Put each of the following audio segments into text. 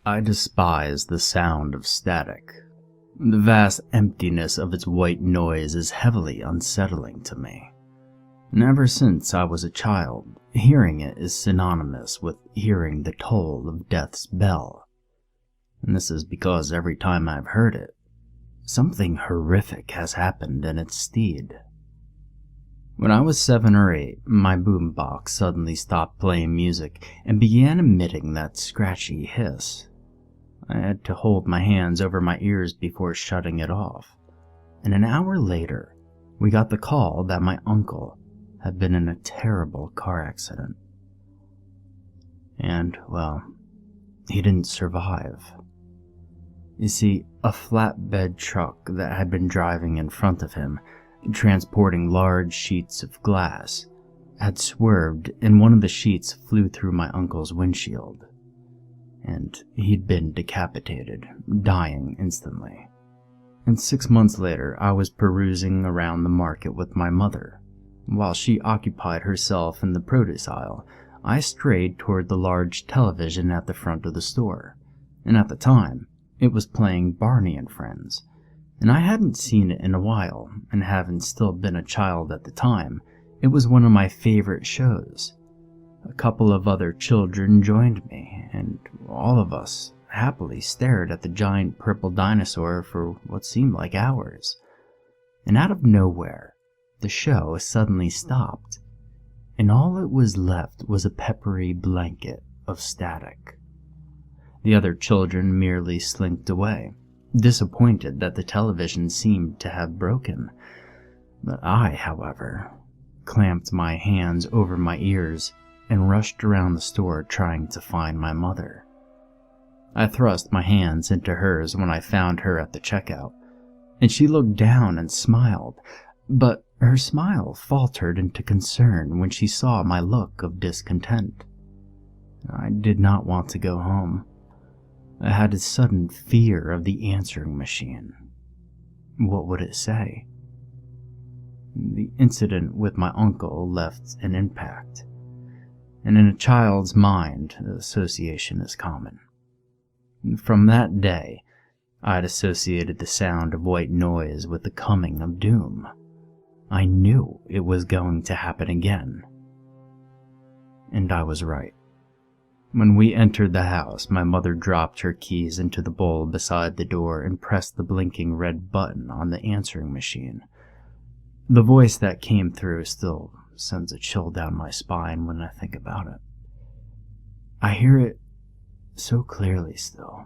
I despise the sound of static. The vast emptiness of its white noise is heavily unsettling to me. And ever since I was a child, hearing it is synonymous with hearing the toll of death's bell. And this is because every time I've heard it, something horrific has happened in its stead. When I was 7 or 8, my boombox suddenly stopped playing music and began emitting that scratchy hiss. I had to hold my hands over my ears before shutting it off, and an hour later, we got the call that my uncle had been in a terrible car accident. And, well, he didn't survive. You see, a flatbed truck that had been driving in front of him, transporting large sheets of glass, had swerved and one of the sheets flew through my uncle's windshield. And he'd been decapitated, dying instantly. And 6 months later, I was perusing around the market with my mother. While she occupied herself in the produce aisle, I strayed toward the large television at the front of the store. And at the time, it was playing Barney and Friends. And I hadn't seen it in a while, and having still been a child at the time, it was one of my favorite shows. A couple of other children joined me, and all of us happily stared at the giant purple dinosaur for what seemed like hours. And out of nowhere, the show suddenly stopped, and all it was left was a peppery blanket of static. The other children merely slinked away, disappointed that the television seemed to have broken. But I, however, clamped my hands over my ears and rushed around the store trying to find my mother. I thrust my hands into hers when I found her at the checkout, and she looked down and smiled, but her smile faltered into concern when she saw my look of discontent. I did not want to go home. I had a sudden fear of the answering machine. What would it say? The incident with my uncle left an impact. And in a child's mind, association is common. From that day, I'd associated the sound of white noise with the coming of doom. I knew it was going to happen again. And I was right. When we entered the house, my mother dropped her keys into the bowl beside the door and pressed the blinking red button on the answering machine. The voice that came through still sends a chill down my spine when I think about it. I hear it so clearly still.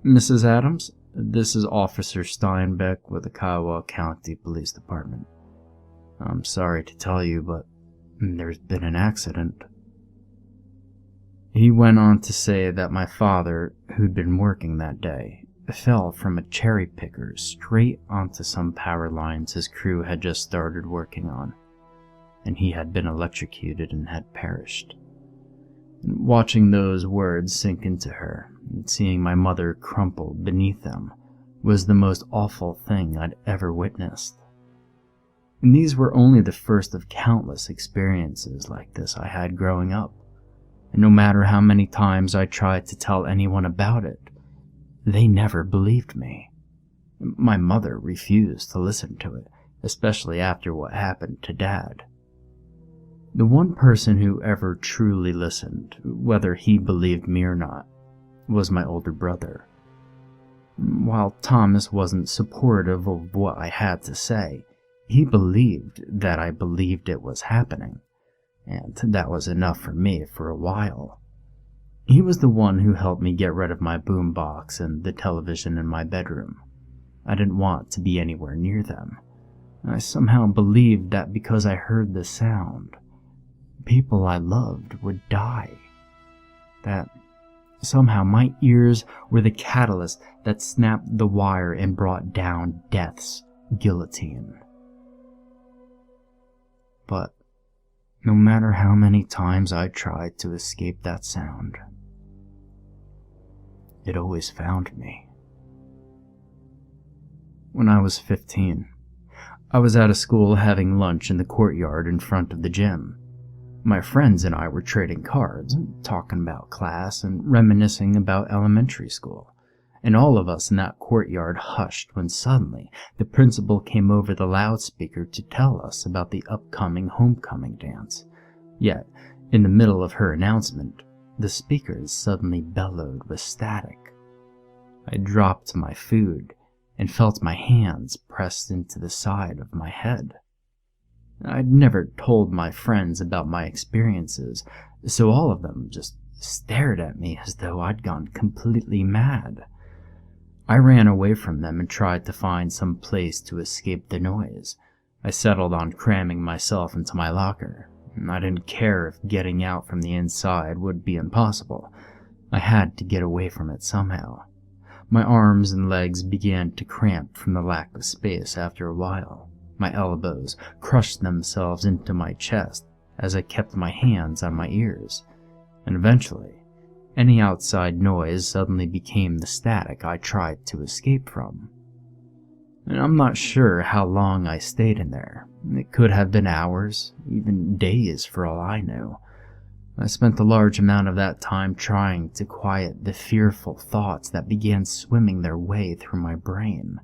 Mrs. Adams, this is Officer Steinbeck with the Kaeo County Police Department. I'm sorry to tell you, but there's been an accident. He went on to say that my father, who'd been working that day, fell from a cherry picker straight onto some power lines his crew had just started working on, and he had been electrocuted and had perished. And watching those words sink into her, and seeing my mother crumple beneath them, was the most awful thing I'd ever witnessed. And these were only the first of countless experiences like this I had growing up, and no matter how many times I tried to tell anyone about it, they never believed me. My mother refused to listen to it, especially after what happened to Dad. The one person who ever truly listened, whether he believed me or not, was my older brother. While Thomas wasn't supportive of what I had to say, he believed that I believed it was happening, and that was enough for me for a while. He was the one who helped me get rid of my boombox and the television in my bedroom. I didn't want to be anywhere near them. I somehow believed that because I heard the sound, people I loved would die. That somehow my ears were the catalyst that snapped the wire and brought down death's guillotine. But no matter how many times I tried to escape that sound, it always found me. When I was 15, I was out of school having lunch in the courtyard in front of the gym. My friends and I were trading cards, talking about class and reminiscing about elementary school, and all of us in that courtyard hushed when suddenly the principal came over the loudspeaker to tell us about the upcoming homecoming dance. Yet, in the middle of her announcement, the speakers suddenly bellowed with static. I dropped my food and felt my hands pressed into the side of my head. I'd never told my friends about my experiences, so all of them just stared at me as though I'd gone completely mad. I ran away from them and tried to find some place to escape the noise. I settled on cramming myself into my locker. I didn't care if getting out from the inside would be impossible. I had to get away from it somehow. My arms and legs began to cramp from the lack of space after a while. My elbows crushed themselves into my chest as I kept my hands on my ears, and eventually, any outside noise suddenly became the static I tried to escape from. And I'm not sure how long I stayed in there. It could have been hours, even days for all I knew. I spent a large amount of that time trying to quiet the fearful thoughts that began swimming their way through my brain.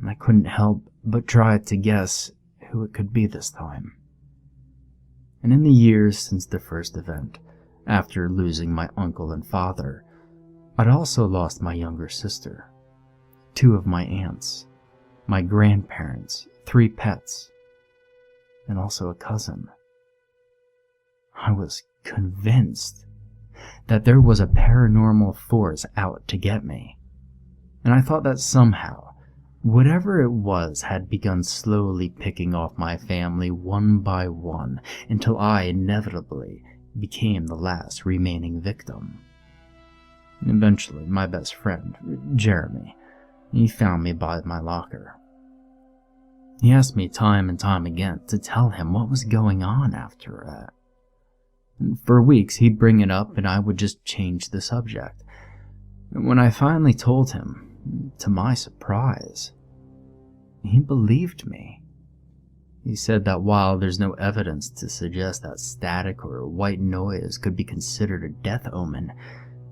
I couldn't help but try to guess who it could be this time. And in the years since the first event, after losing my uncle and father, I'd also lost my younger sister, 2 of my aunts, my grandparents, 3 pets, and also a cousin. I was convinced that there was a paranormal force out to get me, and I thought that somehow, whatever it was had begun slowly picking off my family one by one until I inevitably became the last remaining victim. Eventually, my best friend, Jeremy, he found me by my locker. He asked me time and time again to tell him what was going on after that. And for weeks, he'd bring it up and I would just change the subject. And when I finally told him, to my surprise, he believed me. He said that while there's no evidence to suggest that static or white noise could be considered a death omen,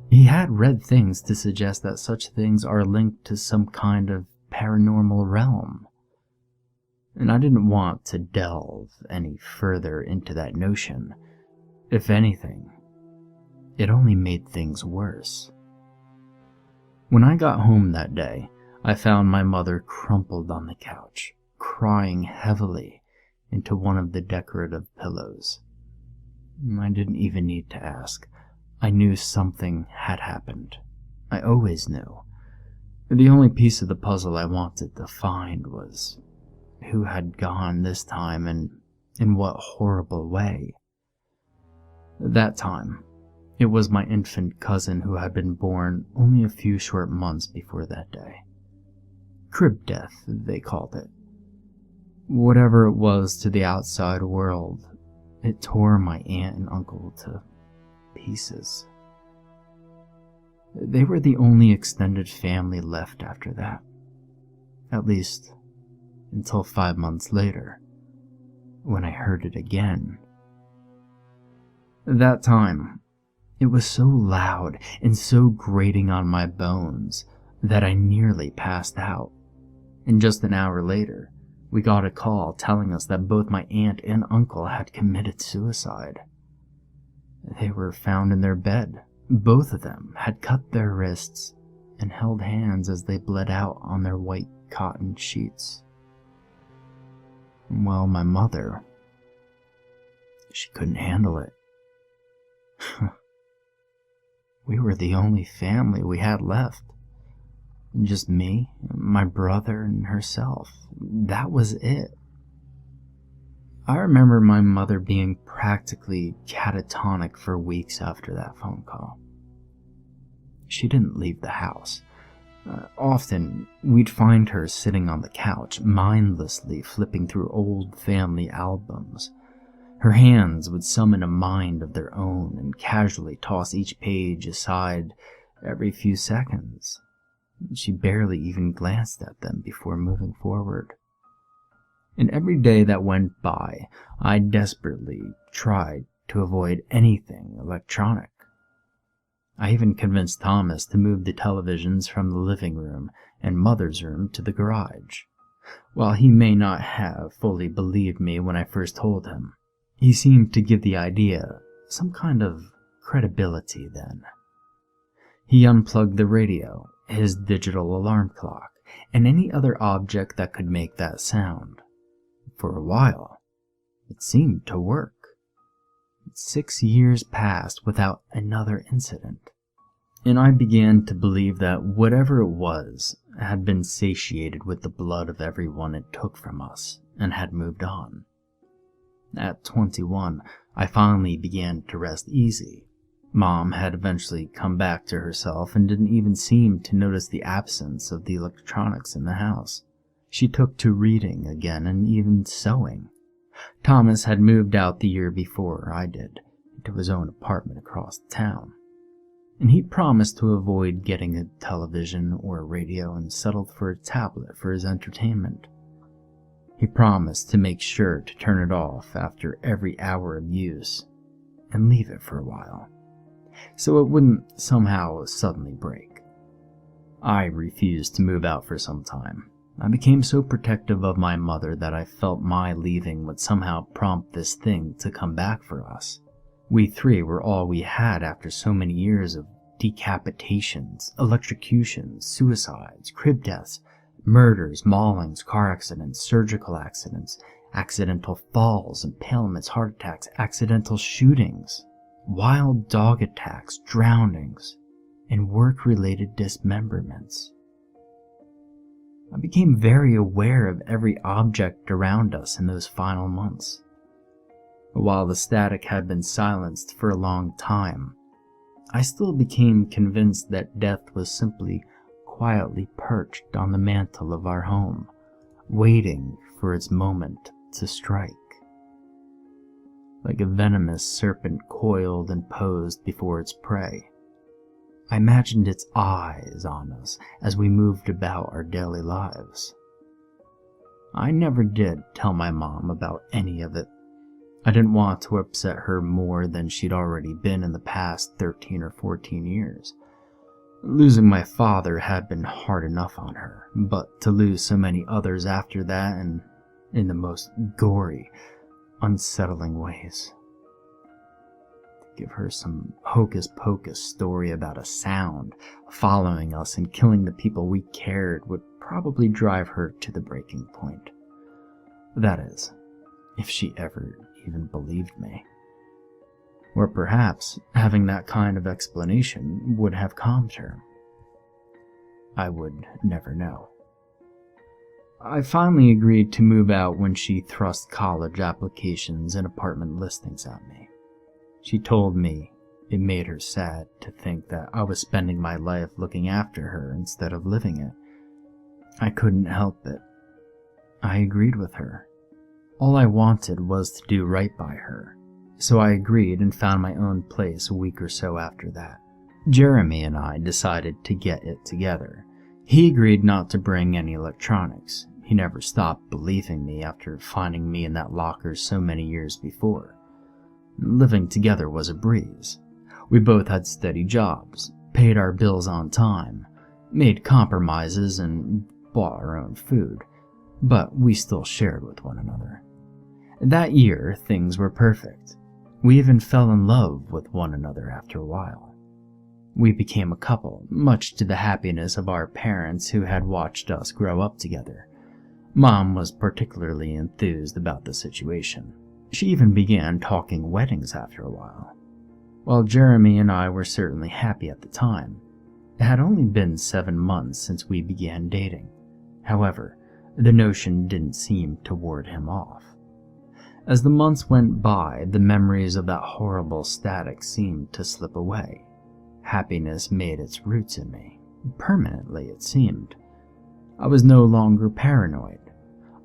he had read things to suggest that such things are linked to some kind of paranormal realm. And I didn't want to delve any further into that notion. If anything, it only made things worse. When I got home that day, I found my mother crumpled on the couch, crying heavily into one of the decorative pillows. I didn't even need to ask. I knew something had happened. I always knew. The only piece of the puzzle I wanted to find was who had gone this time and in what horrible way. That time, it was my infant cousin who had been born only a few short months before that day. Crib death, they called it. Whatever it was to the outside world, it tore my aunt and uncle to pieces. They were the only extended family left after that. At least, until 5 months later, when I heard it again. That time, it was so loud and so grating on my bones that I nearly passed out. And just an hour later, we got a call telling us that both my aunt and uncle had committed suicide. They were found in their bed. Both of them had cut their wrists and held hands as they bled out on their white cotton sheets. Well, my mother, she couldn't handle it. We were the only family we had left. Just me, my brother, and herself. That was it. I remember my mother being practically catatonic for weeks after that phone call. She didn't leave the house. Often, we'd find her sitting on the couch, mindlessly flipping through old family albums. Her hands would summon a mind of their own and casually toss each page aside every few seconds. She barely even glanced at them before moving forward. And every day that went by, I desperately tried to avoid anything electronic. I even convinced Thomas to move the televisions from the living room and Mother's room to the garage. While he may not have fully believed me when I first told him, he seemed to give the idea some kind of credibility then. He unplugged the radio, his digital alarm clock, and any other object that could make that sound. For a while, it seemed to work. 6 years passed without another incident, and I began to believe that whatever it was had been satiated with the blood of everyone it took from us and had moved on. At 21, I finally began to rest easy. Mom had eventually come back to herself and didn't even seem to notice the absence of the electronics in the house. She took to reading again and even sewing. Thomas had moved out the year before I did, into his own apartment across town, and he promised to avoid getting a television or a radio and settled for a tablet for his entertainment. He promised to make sure to turn it off after every hour of use and leave it for a while, so it wouldn't somehow suddenly break. I refused to move out for some time. I became so protective of my mother that I felt my leaving would somehow prompt this thing to come back for us. We three were all we had after so many years of decapitations, electrocutions, suicides, crib deaths, murders, maulings, car accidents, surgical accidents, accidental falls, impalements, heart attacks, accidental shootings, wild dog attacks, drownings, and work-related dismemberments. I became very aware of every object around us in those final months. While the static had been silenced for a long time, I still became convinced that death was simply quietly perched on the mantle of our home, waiting for its moment to strike. Like a venomous serpent coiled and posed before its prey, I imagined its eyes on us as we moved about our daily lives. I never did tell my mom about any of it. I didn't want to upset her more than she'd already been in the past 13 or 14 years. Losing my father had been hard enough on her, but to lose so many others after that, and in the most gory, unsettling ways. Give her some hocus-pocus story about a sound following us and killing the people we cared would probably drive her to the breaking point. That is, if she ever even believed me. Or perhaps having that kind of explanation would have calmed her. I would never know. I finally agreed to move out when she thrust college applications and apartment listings at me. She told me it made her sad to think that I was spending my life looking after her instead of living it. I couldn't help it. I agreed with her. All I wanted was to do right by her, so I agreed and found my own place a week or so after that. Jeremy and I decided to get it together. He agreed not to bring any electronics. He never stopped believing me after finding me in that locker so many years before. Living together was a breeze. We both had steady jobs, paid our bills on time, made compromises, and bought our own food, but we still shared with one another. That year, things were perfect. We even fell in love with one another after a while. We became a couple, much to the happiness of our parents who had watched us grow up together. Mom was particularly enthused about the situation. She even began talking weddings after a while. While Jeremy and I were certainly happy at the time, it had only been 7 months since we began dating. However, the notion didn't seem to ward him off. As the months went by, the memories of that horrible static seemed to slip away. Happiness made its roots in me, permanently it seemed. I was no longer paranoid.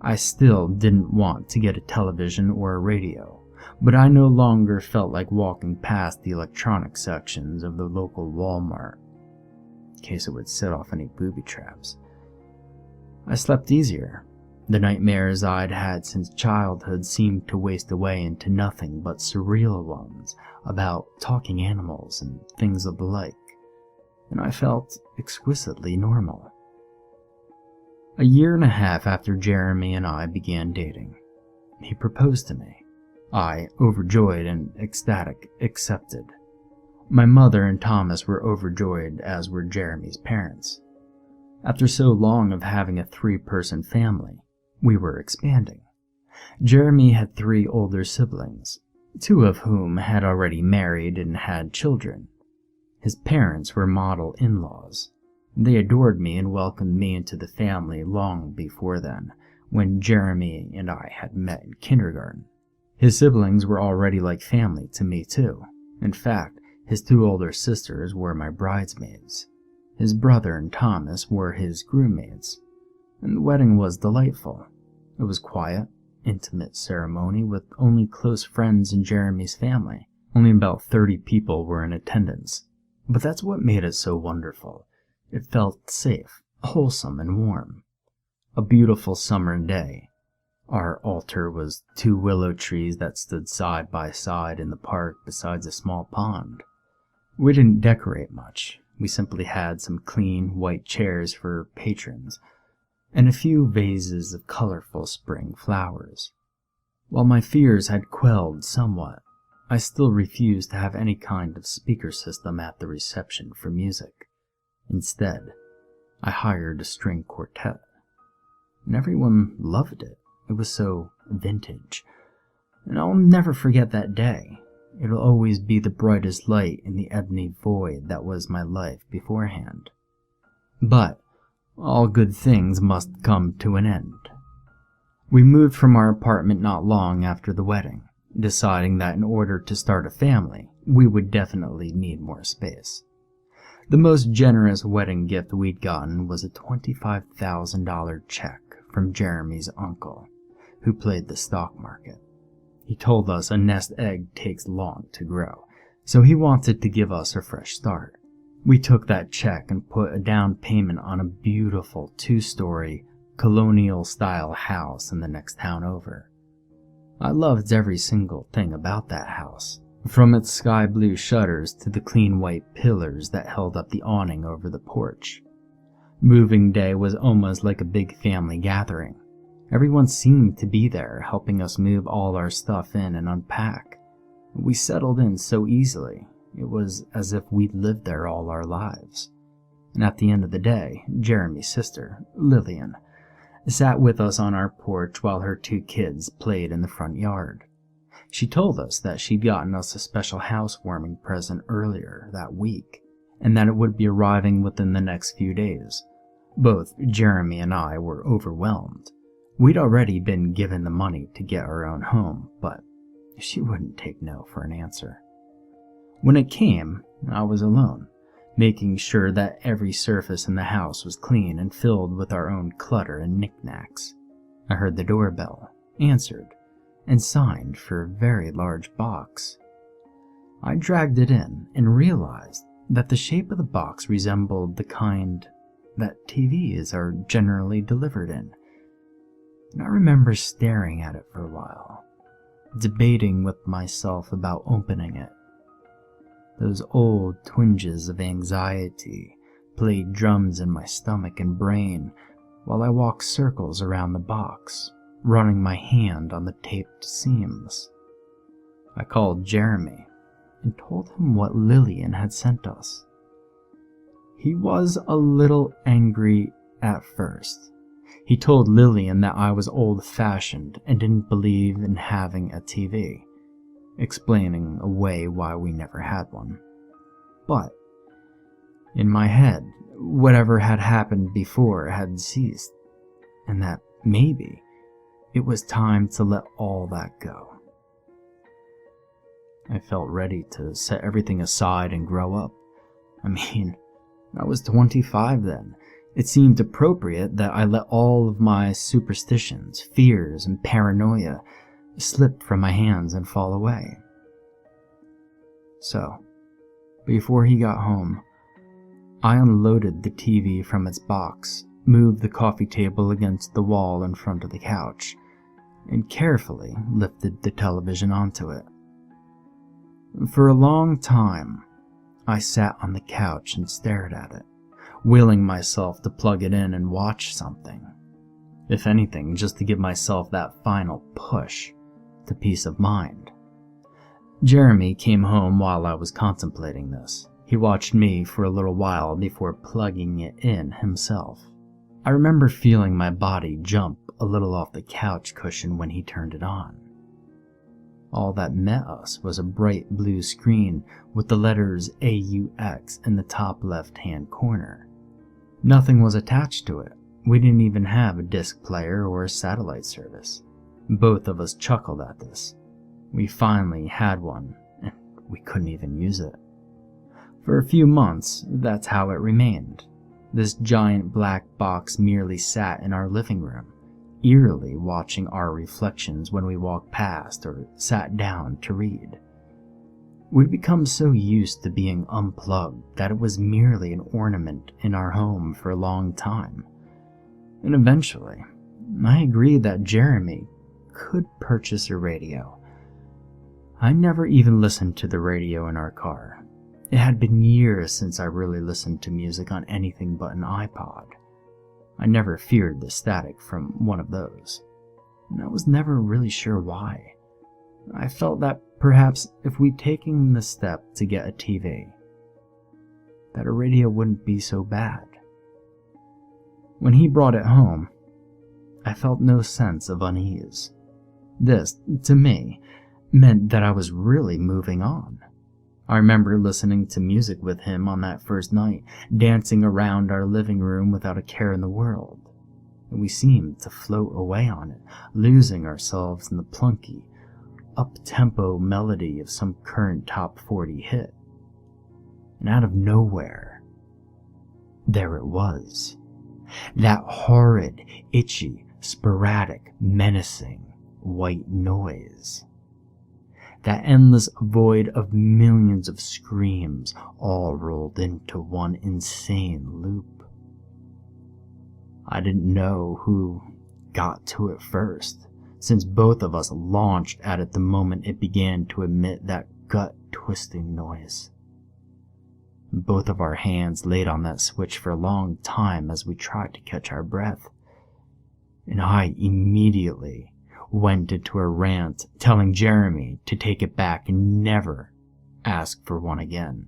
I still didn't want to get a television or a radio, but I no longer felt like walking past the electronic sections of the local Walmart, in case it would set off any booby traps. I slept easier. The nightmares I'd had since childhood seemed to waste away into nothing but surreal ones about talking animals and things of the like, and I felt exquisitely normal. A year and a half after Jeremy and I began dating, he proposed to me. I, overjoyed and ecstatic, accepted. My mother and Thomas were overjoyed, as were Jeremy's parents. After so long of having a 3-person family, we were expanding. Jeremy had 3 older siblings, 2 of whom had already married and had children. His parents were model in-laws. They adored me and welcomed me into the family long before then, when Jeremy and I had met in kindergarten. His siblings were already like family to me too. In fact, his 2 older sisters were my bridesmaids. His brother and Thomas were his groommates. And the wedding was delightful. It was quiet, intimate ceremony with only close friends in Jeremy's family. Only about 30 people were in attendance. But that's what made it so wonderful. It felt safe, wholesome, and warm. A beautiful summer day. Our altar was 2 willow trees that stood side by side in the park besides a small pond. We didn't decorate much. We simply had some clean, white chairs for patrons, and a few vases of colorful spring flowers. While my fears had quelled somewhat, I still refused to have any kind of speaker system at the reception for music. Instead, I hired a string quartet, and everyone loved it. It was so vintage, and I'll never forget that day. It'll always be the brightest light in the ebony void that was my life beforehand. But all good things must come to an end. We moved from our apartment not long after the wedding, deciding that in order to start a family, we would definitely need more space. The most generous wedding gift we'd gotten was a $25,000 check from Jeremy's uncle, who played the stock market. He told us a nest egg takes long to grow, so he wanted to give us a fresh start. We took that check and put a down payment on a beautiful 2-story, colonial-style house in the next town over. I loved every single thing about that house, from its sky blue shutters to the clean white pillars that held up the awning over the porch. Moving day was almost like a big family gathering. Everyone seemed to be there, helping us move all our stuff in and unpack. We settled in so easily. It was as if we'd lived there all our lives. And at the end of the day, Jeremy's sister, Lillian, sat with us on our porch while her 2 kids played in the front yard. She told us that she'd gotten us a special housewarming present earlier that week, and that it would be arriving within the next few days. Both Jeremy and I were overwhelmed. We'd already been given the money to get our own home, but she wouldn't take no for an answer. When it came, I was alone, making sure that every surface in the house was clean and filled with our own clutter and knickknacks. I heard the doorbell, answered, and signed for a very large box. I dragged it in and realized that the shape of the box resembled the kind that TVs are generally delivered in. And I remember staring at it for a while, debating with myself about opening it. Those old twinges of anxiety played drums in my stomach and brain while I walked circles around the box, running my hand on the taped seams. I called Jeremy and told him what Lillian had sent us. He was a little angry at first. He told Lillian that I was old-fashioned and didn't believe in having a TV, explaining away why we never had one. But in my head, whatever had happened before had ceased, and that maybe it was time to let all that go. I felt ready to set everything aside and grow up. I mean, I was 25 then. It seemed appropriate that I let all of my superstitions, fears, and paranoia slip from my hands and fall away. So, before he got home, I unloaded the TV from its box moved the coffee table against the wall in front of the couch, and carefully lifted the television onto it. For a long time, I sat on the couch and stared at it, willing myself to plug it in and watch something. If anything, just to give myself that final push to peace of mind. Jeremy came home while I was contemplating this. He watched me for a little while before plugging it in himself. I remember feeling my body jump a little off the couch cushion when he turned it on. All that met us was a bright blue screen with the letters AUX in the top left-hand corner. Nothing was attached to it. We didn't even have a disc player or a satellite service. Both of us chuckled at this. We finally had one, and we couldn't even use it. For a few months, that's how it remained. This giant black box merely sat in our living room, eerily watching our reflections when we walked past or sat down to read. We'd become so used to being unplugged that it was merely an ornament in our home for a long time. And eventually, I agreed that Jeremy could purchase a radio. I never even listened to the radio in our car. It had been years since I really listened to music on anything but an iPod. I never feared the static from one of those, and I was never really sure why. I felt that perhaps if we'd taken the step to get a TV, that a radio wouldn't be so bad. When he brought it home, I felt no sense of unease. This, to me, meant that I was really moving on. I remember listening to music with him on that first night, dancing around our living room without a care in the world. And we seemed to float away on it, losing ourselves in the plunky, up-tempo melody of some current top 40 hit. And out of nowhere, there it was. That horrid, itchy, sporadic, menacing white noise. That endless void of millions of screams all rolled into one insane loop. I didn't know who got to it first, since both of us launched at it the moment it began to emit that gut-twisting noise. Both of our hands laid on that switch for a long time as we tried to catch our breath, and I immediately went into a rant telling Jeremy to take it back and never ask for one again.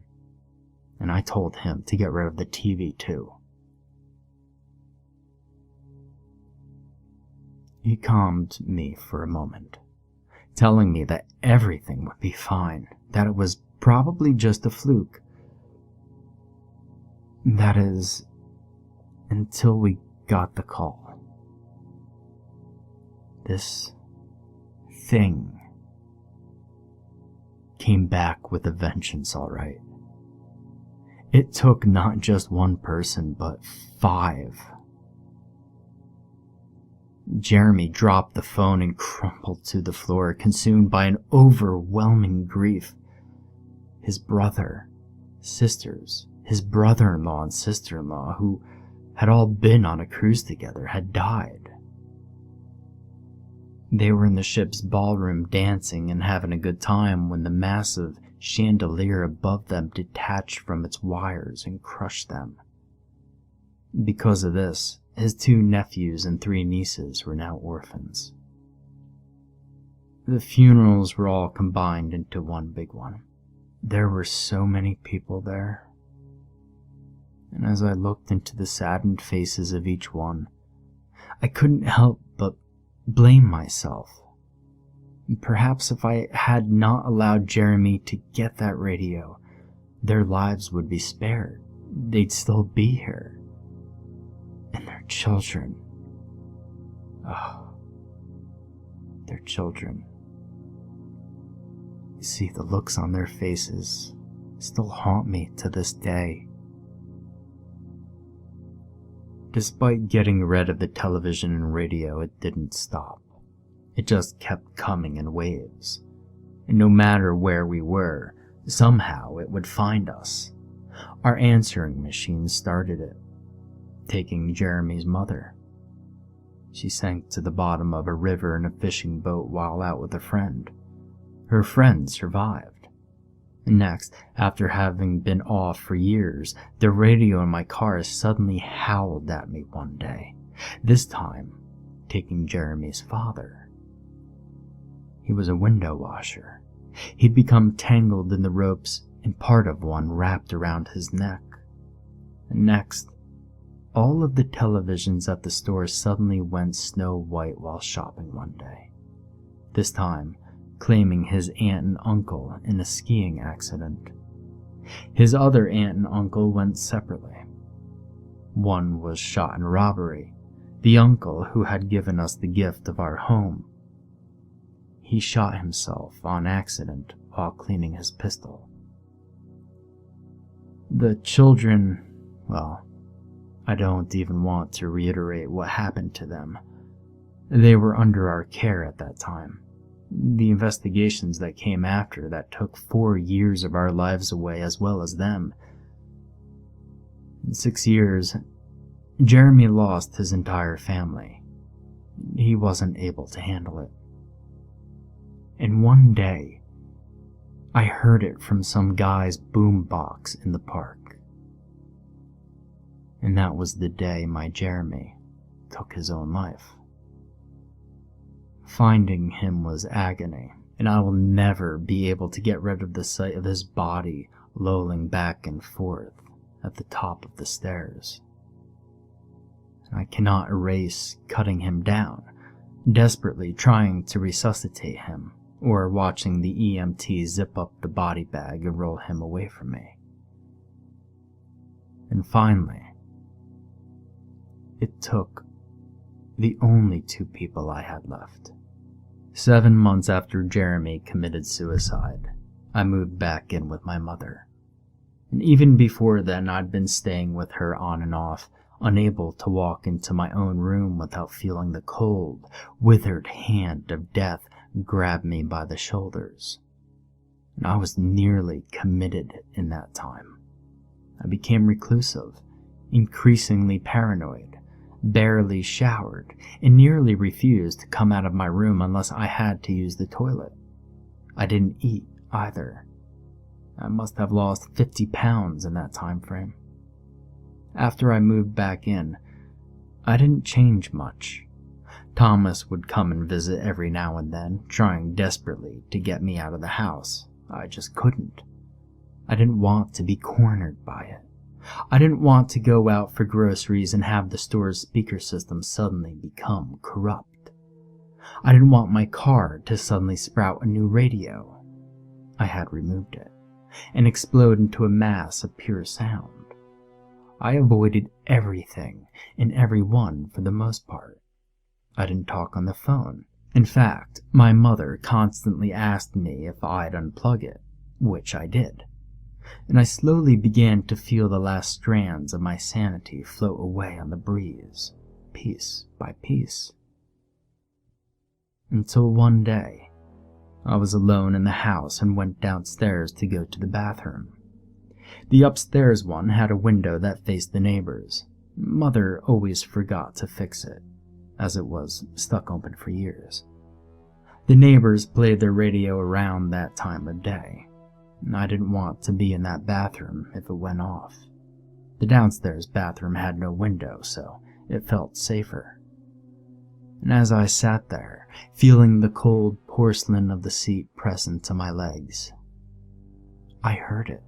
And I told him to get rid of the TV too. He calmed me for a moment, telling me that everything would be fine, that it was probably just a fluke. That is, until we got the call. This thing came back with a vengeance, all right. It took not just one person, but 5. Jeremy dropped the phone and crumpled to the floor, consumed by an overwhelming grief. His brother, sisters, his brother-in-law and sister-in-law, who had all been on a cruise together, had died. They were in the ship's ballroom dancing and having a good time when the massive chandelier above them detached from its wires and crushed them. Because of this, his 2 nephews and 3 nieces were now orphans. The funerals were all combined into one big one. There were so many people there. And as I looked into the saddened faces of each one, I couldn't help but blame myself. Perhaps if I had not allowed Jeremy to get that radio, their lives would be spared. They'd still be here. And their children. Oh, their children. You see, the looks on their faces still haunt me to this day. Despite getting rid of the television and radio, it didn't stop. It just kept coming in waves. And no matter where we were, somehow it would find us. Our answering machine started it. taking Jeremy's mother. She sank to the bottom of a river in a fishing boat while out with a friend. Her friend survived. Next, after having been off for years, the radio in my car suddenly howled at me one day, this time taking Jeremy's father. He was a window washer. He'd become tangled in the ropes and part of one wrapped around his neck. And next, all of the televisions at the store suddenly went snow white while shopping one day, this time claiming his aunt and uncle in a skiing accident. His other aunt and uncle went separately. One was shot in robbery, the uncle who had given us the gift of our home. He shot himself on accident while cleaning his pistol. The children, well, I don't even want to reiterate what happened to them. They were under our care at that time. The investigations that came after that took 4 years of our lives away as well as them. In 6 years, Jeremy lost his entire family. He wasn't able to handle it. And one day, I heard it from some guy's boombox in the park. And that was the day my Jeremy took his own life. Finding him was agony, and I will never be able to get rid of the sight of his body lolling back and forth at the top of the stairs. I cannot erase cutting him down, desperately trying to resuscitate him, or watching the EMT zip up the body bag and roll him away from me. And finally, it took the only 2 people I had left. 7 months after Jeremy committed suicide, I moved back in with my mother. And even before then, I'd been staying with her on and off, unable to walk into my own room without feeling the cold, withered hand of death grab me by the shoulders. And I was nearly committed in that time. I became reclusive, increasingly paranoid, barely showered, and nearly refused to come out of my room unless I had to use the toilet. I didn't eat either. I must have lost 50 pounds in that time frame. After I moved back in, I didn't change much. Thomas would come and visit every now and then, trying desperately to get me out of the house. I just couldn't. I didn't want to be cornered by it. I didn't want to go out for groceries and have the store's speaker system suddenly become corrupt. I didn't want my car to suddenly sprout a new radio. I had removed it and explode into a mass of pure sound. I avoided everything and everyone for the most part. I didn't talk on the phone. In fact, my mother constantly asked me if I'd unplug it, which I did. And I slowly began to feel the last strands of my sanity float away on the breeze, piece by piece. Until one day, I was alone in the house and went downstairs to go to the bathroom. The upstairs one had a window that faced the neighbors. Mother always forgot to fix it, as it was stuck open for years. The neighbors played their radio around that time of day. I didn't want to be in that bathroom if it went off. The downstairs bathroom had no window, so it felt safer. And as I sat there, feeling the cold porcelain of the seat press into my legs, I heard it.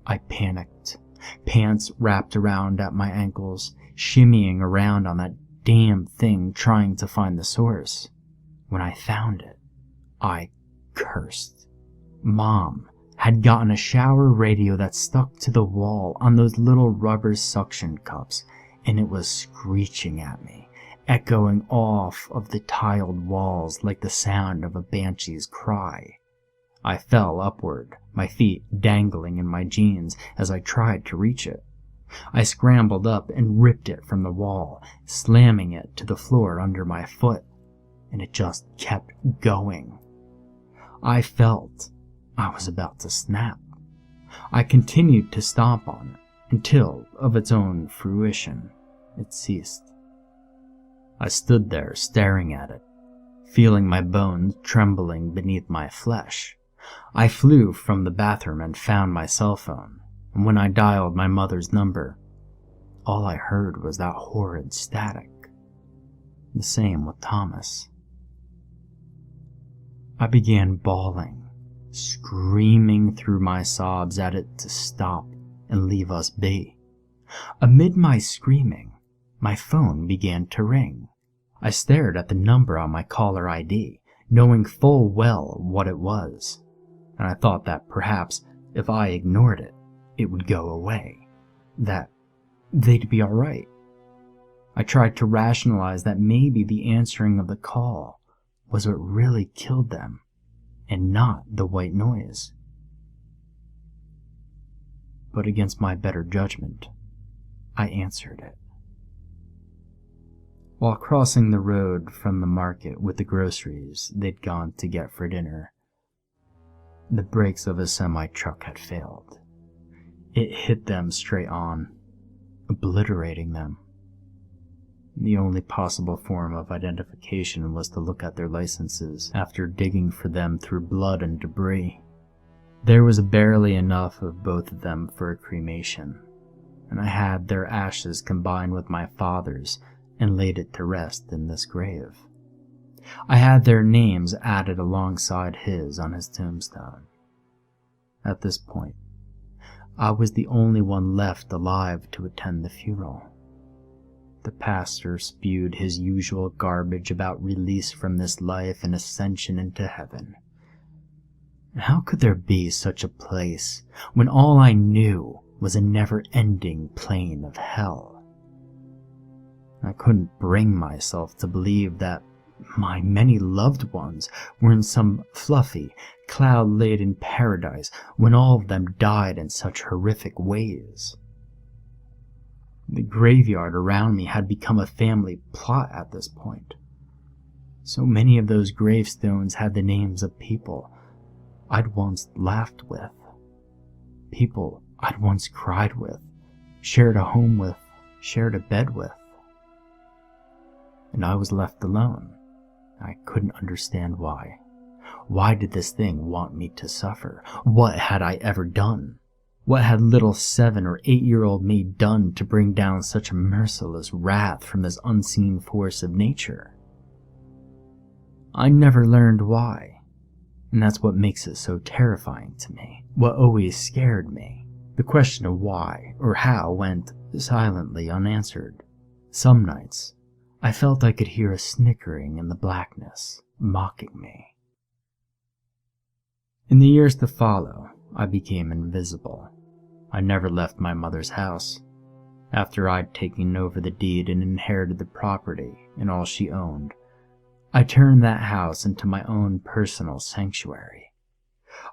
I panicked, pants wrapped around at my ankles, shimmying around on that damn thing trying to find the source. When I found it, I cursed. Mom had gotten a shower radio that stuck to the wall on those little rubber suction cups, and it was screeching at me, echoing off of the tiled walls like the sound of a banshee's cry. I fell upward, my feet dangling in my jeans as I tried to reach it. I scrambled up and ripped it from the wall, slamming it to the floor under my foot, and it just kept going. I felt I was about to snap. I continued to stomp on it, until, of its own fruition, it ceased. I stood there staring at it, feeling my bones trembling beneath my flesh. I flew from the bathroom and found my cell phone, and when I dialed my mother's number, all I heard was that horrid static. The same with Thomas. I began bawling, screaming through my sobs at it to stop and leave us be. Amid my screaming, my phone began to ring. I stared at the number on my caller ID, knowing full well what it was, and I thought that perhaps if I ignored it, it would go away, that they'd be all right. I tried to rationalize that maybe the answering of the call was what really killed them, and not the white noise. But against my better judgment, I answered it. While crossing the road from the market with the groceries they'd gone to get for dinner, the brakes of a semi-truck had failed. It hit them straight on, obliterating them. The only possible form of identification was to look at their licenses after digging for them through blood and debris. There was barely enough of both of them for a cremation, and I had their ashes combined with my father's and laid it to rest in this grave. I had their names added alongside his on his tombstone. At this point, I was the only one left alive to attend the funeral. The pastor spewed his usual garbage about release from this life and ascension into heaven. How could there be such a place when all I knew was a never-ending plane of hell? I couldn't bring myself to believe that my many loved ones were in some fluffy, cloud-laden paradise when all of them died in such horrific ways. The graveyard around me had become a family plot at this point. So many of those gravestones had the names of people I'd once laughed with, people I'd once cried with, shared a home with, shared a bed with. And I was left alone. I couldn't understand why. Why did this thing want me to suffer? What had I ever done? What had little 7 or 8-year-old me done to bring down such merciless wrath from this unseen force of nature? I never learned why, and that's what makes it so terrifying to me. What always scared me, the question of why or how, went silently unanswered. Some nights, I felt I could hear a snickering in the blackness, mocking me. In the years to follow, I became invisible. I never left my mother's house. After I'd taken over the deed and inherited the property and all she owned, I turned that house into my own personal sanctuary.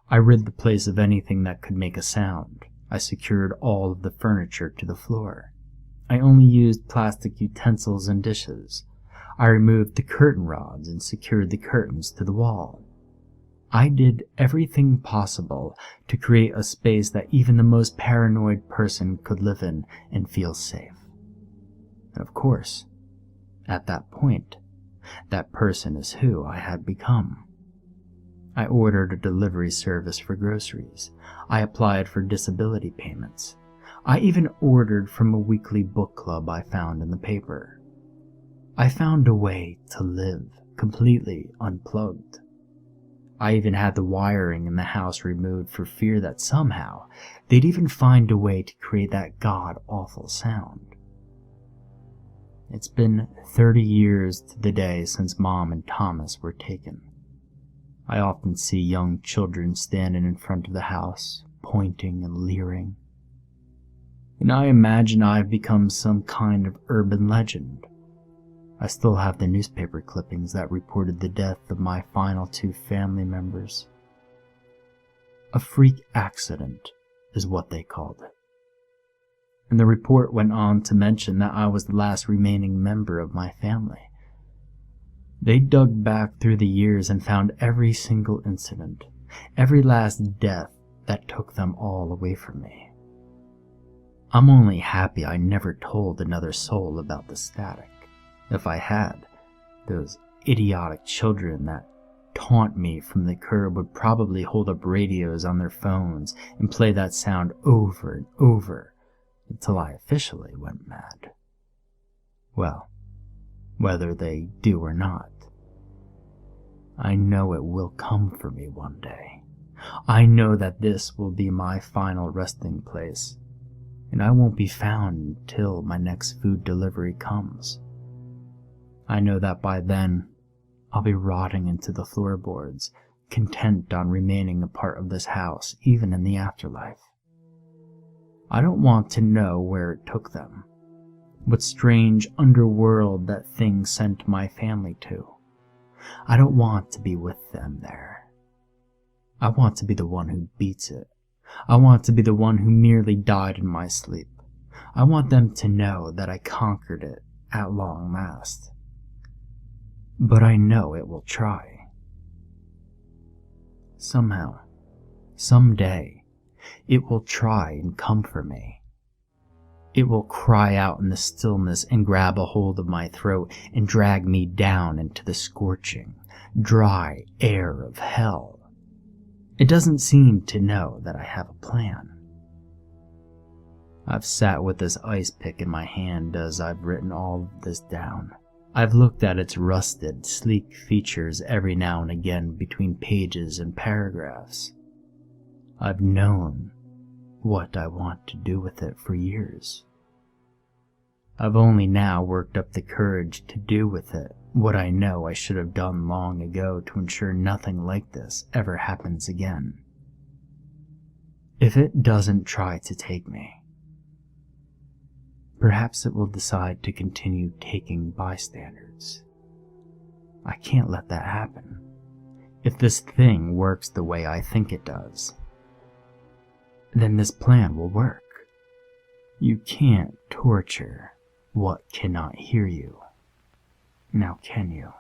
I rid the place of anything that could make a sound. I secured all of the furniture to the floor. I only used plastic utensils and dishes. I removed the curtain rods and secured the curtains to the wall. I did everything possible to create a space that even the most paranoid person could live in and feel safe. And of course, at that point, that person is who I had become. I ordered a delivery service for groceries. I applied for disability payments. I even ordered from a weekly book club I found in the paper. I found a way to live completely unplugged. I even had the wiring in the house removed for fear that somehow they'd even find a way to create that god-awful sound. It's been 30 years to the day since Mom and Thomas were taken. I often see young children standing in front of the house, pointing and leering. And I imagine I've become some kind of urban legend. I still have the newspaper clippings that reported the death of my final 2 family members. A freak accident is what they called it. And the report went on to mention that I was the last remaining member of my family. They dug back through the years and found every single incident, every last death that took them all away from me. I'm only happy I never told another soul about the static. If I had, those idiotic children that taunt me from the curb would probably hold up radios on their phones and play that sound over and over until I officially went mad. Well, whether they do or not, I know it will come for me one day. I know that this will be my final resting place, and I won't be found until my next food delivery comes. I know that by then, I'll be rotting into the floorboards, content on remaining a part of this house, even in the afterlife. I don't want to know where it took them, what strange underworld that thing sent my family to. I don't want to be with them there. I want to be the one who beats it. I want to be the one who merely died in my sleep. I want them to know that I conquered it at long last. But I know it will try. Somehow, someday, it will try and come for me. It will cry out in the stillness and grab a hold of my throat and drag me down into the scorching, dry air of hell. It doesn't seem to know that I have a plan. I've sat with this ice pick in my hand as I've written all of this down. I've looked at its rusted, sleek features every now and again between pages and paragraphs. I've known what I want to do with it for years. I've only now worked up the courage to do with it what I know I should have done long ago to ensure nothing like this ever happens again. If it doesn't try to take me, perhaps it will decide to continue taking bystanders. I can't let that happen. If this thing works the way I think it does, then this plan will work. You can't torture what cannot hear you. Now can you?